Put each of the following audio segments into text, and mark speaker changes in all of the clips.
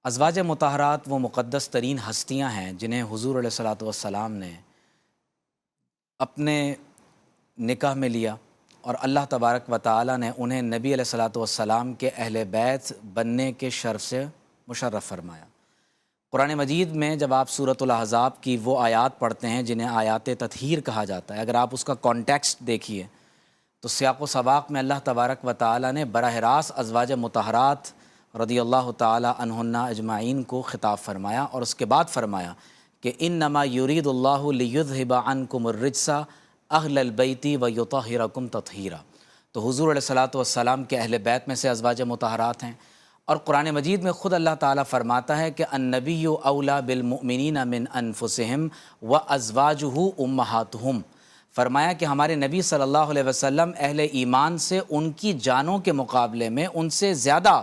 Speaker 1: ازواج مطہرات وہ مقدس ترین ہستیاں ہیں جنہیں حضور علیہ الصلاۃ والسلام نے اپنے نکاح میں لیا، اور اللہ تبارک و تعالی نے انہیں نبی علیہ الصلاۃ والسلام کے اہل بیت بننے کے شرف سے مشرف فرمایا۔ قرآن مجید میں جب آپ سورۃ الاحزاب کی وہ آیات پڑھتے ہیں جنہیں آیات تطہیر کہا جاتا ہے، اگر آپ اس کا کانٹیکسٹ دیکھیے تو سیاق و سباق میں اللہ تبارک و تعالی نے براہ راست ازواج مطہرات رضی اللہ تعالی عنہن اجمعین کو خطاب فرمایا، اور اس کے بعد فرمایا کہ انما یرید اللہ لیذھب عنکم الرجس اہل البیت ویطہرکم تطہیرا۔ تو حضور علیہ الصلاۃ والسلام کے اہل بیت میں سے ازواج مطہرات ہیں، اور قرآن مجید میں خود اللہ تعالیٰ فرماتا ہے کہ النبی اولیٰ بالمؤمنین من انفسہم وازواجہ امہاتہم۔ فرمایا کہ ہمارے نبی صلی اللہ علیہ وسلم اہل ایمان سے ان کی جانوں کے مقابلے میں ان سے زیادہ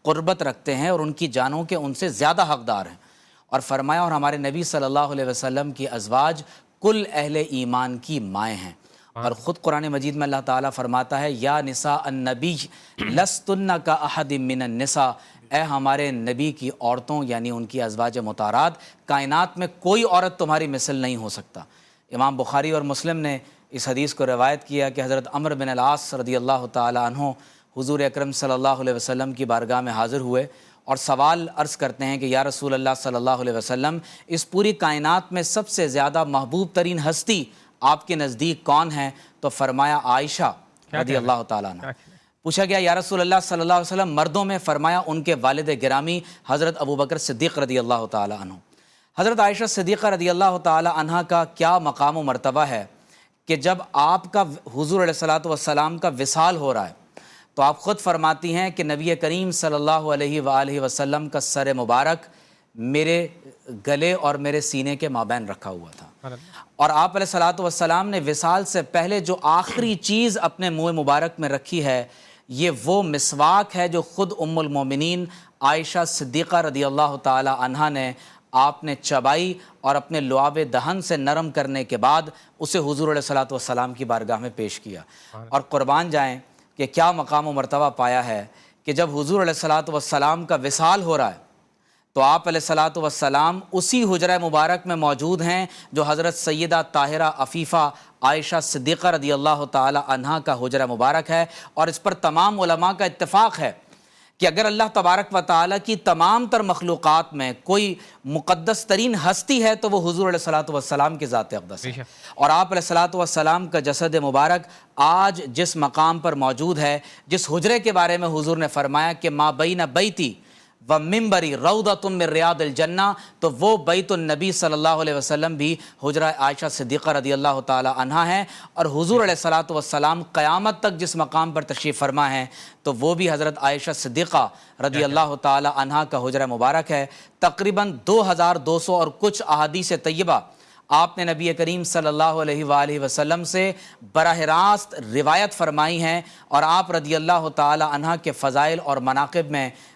Speaker 1: قربت رکھتے ہیں، اور ان کی جانوں کے ان سے زیادہ حقدار ہیں۔ اور فرمایا اور ہمارے نبی صلی اللہ علیہ وسلم کی ازواج کل اہل ایمان کی مائیں ہیں۔ اور خود قرآن مجید میں اللہ تعالیٰ فرماتا ہے یا نساء النبی لستن کاحد من النساء، اے ہمارے نبی کی عورتوں یعنی ان کی ازواج مطہرات، کائنات میں کوئی عورت تمہاری مثل نہیں ہو سکتا۔ امام بخاری اور مسلم نے اس حدیث کو روایت کیا کہ حضرت عمرو بن العاص رضی اللہ تعالی عنہ حضور اکرم صلی اللہ علیہ وسلم کی بارگاہ میں حاضر ہوئے اور سوال عرض کرتے ہیں کہ یا رسول اللہ صلی اللہ علیہ وسلم، اس پوری کائنات میں سب سے زیادہ محبوب ترین ہستی آپ کے نزدیک کون ہے؟ تو فرمایا عائشہ رضی اللہ تعالیٰ عنہ۔ پوچھا گیا یا رسول اللہ صلی اللہ علیہ وسلم مردوں میں؟ فرمایا ان کے والد گرامی حضرت ابوبکر صدیق رضی اللہ تعالیٰ عنہ۔ حضرت عائشہ صدیقہ رضی اللہ تعالیٰ عنہ کا کیا مقام و مرتبہ ہے کہ جب آپ کا حضور علیہ الصلاۃ والسلام کا وصال ہو رہا ہے تو آپ خود فرماتی ہیں کہ نبی کریم صلی اللہ علیہ وآلہ وسلم کا سر مبارک میرے گلے اور میرے سینے کے مابین رکھا ہوا تھا، اور آپ علیہ الصلاۃ والسلام نے وصال سے پہلے جو آخری چیز اپنے منہ مبارک میں رکھی ہے یہ وہ مسواک ہے جو خود ام المومنین عائشہ صدیقہ رضی اللہ تعالی عنہا نے آپ نے چبائی اور اپنے لعاب دہن سے نرم کرنے کے بعد اسے حضور علیہ الصلاۃ والسلام کی بارگاہ میں پیش کیا۔ اور قربان جائیں کہ کیا مقام و مرتبہ پایا ہے کہ جب حضور علیہ الصلاۃ والسلام کا وصال ہو رہا ہے تو آپ علیہ الصلاۃ والسلام اسی حجرہ مبارک میں موجود ہیں جو حضرت سیدہ طاہرہ عفیفہ عائشہ صدیقہ رضی اللہ تعالی عنہا کا حجرہ مبارک ہے، اور اس پر تمام علماء کا اتفاق ہے کہ اگر اللہ تبارک و تعالیٰ کی تمام تر مخلوقات میں کوئی مقدس ترین ہستی ہے تو وہ حضور علیہ الصلاۃ والسلام کی ذات اقدس ہے، اور آپ علیہ الصلاۃ والسلام کا جسد مبارک آج جس مقام پر موجود ہے، جس حجرے کے بارے میں حضور نے فرمایا کہ ما بین بیتی و ممبری روضۃ من ریاض الجنہ، تو وہ بیت النبی صلی اللہ علیہ وسلم بھی حجرہ عائشہ صدیقہ رضی اللہ تعالی عنہا ہیں، اور حضور علیہ الصلاۃ والسلام قیامت تک جس مقام پر تشریف فرما ہیں تو وہ بھی حضرت عائشہ صدیقہ رضی اللہ تعالی عنہا کا حجرہ مبارک ہے۔ تقریباً 2200 اور کچھ احادیث طیبہ آپ نے نبی کریم صلی اللہ علیہ وآلہ وسلم سے براہ راست روایت فرمائی ہیں، اور آپ رضی اللہ تعالی عنہ کے فضائل اور مناقب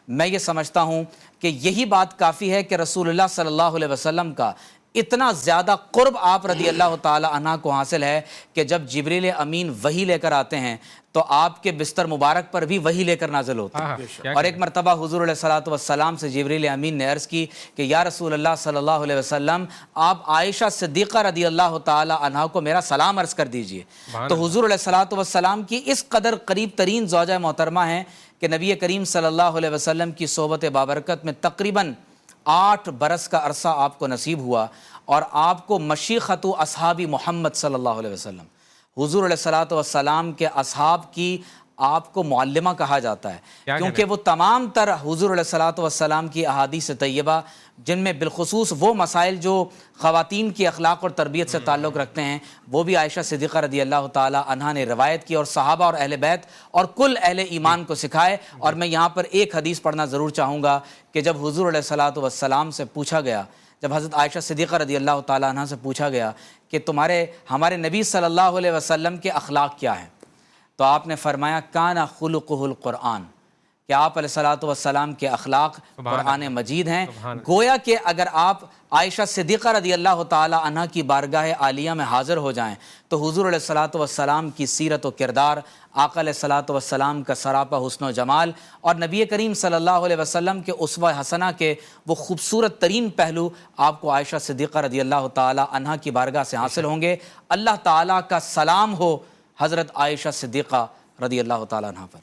Speaker 1: میں یہ سمجھتا ہوں کہ یہی بات کافی ہے کہ رسول اللہ صلی اللہ علیہ وسلم کا اتنا زیادہ قرب آپ رضی اللہ تعالی عنہ کو حاصل ہے کہ جب جبریل امین وحی لے کر آتے ہیں تو آپ کے بستر مبارک پر بھی وحی لے کر نازل ہوتے ہیں۔ اور ایک مرتبہ حضور علیہ الصلاۃ والسلام سے جبریل امین نے عرض کی کہ یا رسول اللہ صلی اللہ علیہ وسلم، آپ عائشہ صدیقہ رضی اللہ تعالی عنہ کو میرا سلام عرض کر دیجئے۔ تو حضور علیہ الصلاۃ والسلام کی اس قدر قریب ترین زوجہ محترمہ ہیں کہ نبی کریم صلی اللہ علیہ وسلم کی صحبت بابرکت میں تقریباً 8 برس کا عرصہ آپ کو نصیب ہوا، اور آپ کو مشیخۃ اصحاب محمد صلی اللہ علیہ وسلم، حضور علیہ الصلاۃ والسلام کے اصحاب کی آپ کو معلمہ کہا جاتا ہے، کیونکہ وہ تمام تر حضور علیہ الصلاۃ والسلام کی احادیث طیبہ جن میں بالخصوص وہ مسائل جو خواتین کی اخلاق اور تربیت سے تعلق رکھتے ہیں وہ بھی عائشہ صدیقہ رضی اللہ تعالی عنہا نے روایت کی، اور صحابہ اور اہل بیت اور کل اہل ایمان کو سکھائے۔ اور میں یہاں پر ایک حدیث پڑھنا ضرور چاہوں گا کہ جب حضور علیہ الصلاۃ والسلام سے پوچھا گیا، جب حضرت عائشہ صدیقہ رضی اللہ تعالی عنہ سے پوچھا گیا کہ ہمارے نبی صلی اللہ علیہ وسلم کے اخلاق کیا ہیں، تو آپ نے فرمایا کان خلقہ القرآن، کہ آپ علیہ الصلوۃ والسلام کے اخلاق قرآن مجید ہیں. گویا کہ اگر آپ عائشہ صدیقہ رضی اللہ تعالی عنہ کی بارگاہ عالیہ میں حاضر ہو جائیں تو حضور علیہ الصلوۃ والسلام کی سیرت و کردار، آقا علیہ الصلوۃ والسلام کا سراپا حسن و جمال اور نبی کریم صلی اللہ علیہ وسلم کے اسوہ حسنہ کے وہ خوبصورت ترین پہلو آپ کو عائشہ صدیقہ رضی اللہ تعالی عنہ کی بارگاہ سے حاصل ہوں گے. اللہ تعالیٰ کا سلام ہو حضرت عائشہ صدیقہ رضی اللہ تعالی عنہ پر.